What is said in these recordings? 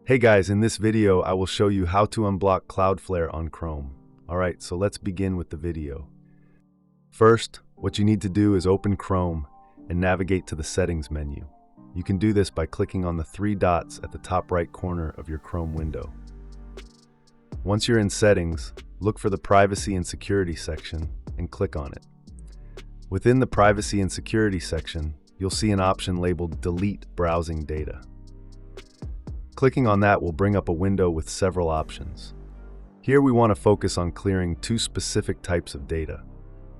Hey guys, in this video, I will show you how to unblock Cloudflare on Chrome. Alright, so let's begin with the video. First, what you need to do is open Chrome and navigate to the Settings menu. You can do this by clicking on the three dots at the top right corner of your Chrome window. Once you're in Settings, look for the Privacy and Security section and click on it. Within the Privacy and Security section, you'll see an option labeled Delete Browsing Data. Clicking on that will bring up a window with several options. Here we want to focus on clearing two specific types of data.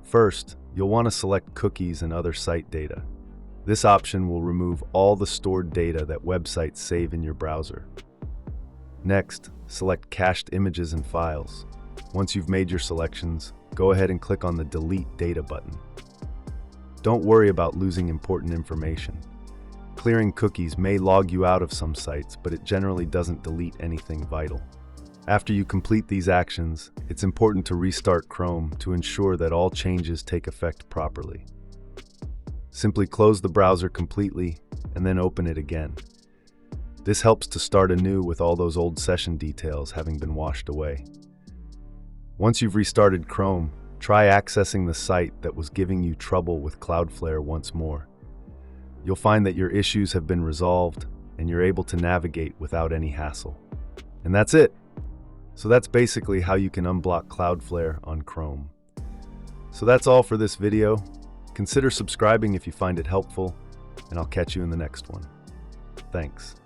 First, you'll want to select cookies and other site data. This option will remove all the stored data that websites save in your browser. Next, select cached images and files. Once you've made your selections, go ahead and click on the Delete Data button. Don't worry about losing important information. Clearing cookies may log you out of some sites, but it generally doesn't delete anything vital. After you complete these actions, it's important to restart Chrome to ensure that all changes take effect properly. Simply close the browser completely and then open it again. This helps to start anew with all those old session details having been washed away. Once you've restarted Chrome, try accessing the site that was giving you trouble with Cloudflare once more. You'll find that your issues have been resolved and you're able to navigate without any hassle. And that's it. So that's basically how you can unblock Cloudflare on Chrome. So that's all for this video. Consider subscribing if you find it helpful, and I'll catch you in the next one. Thanks.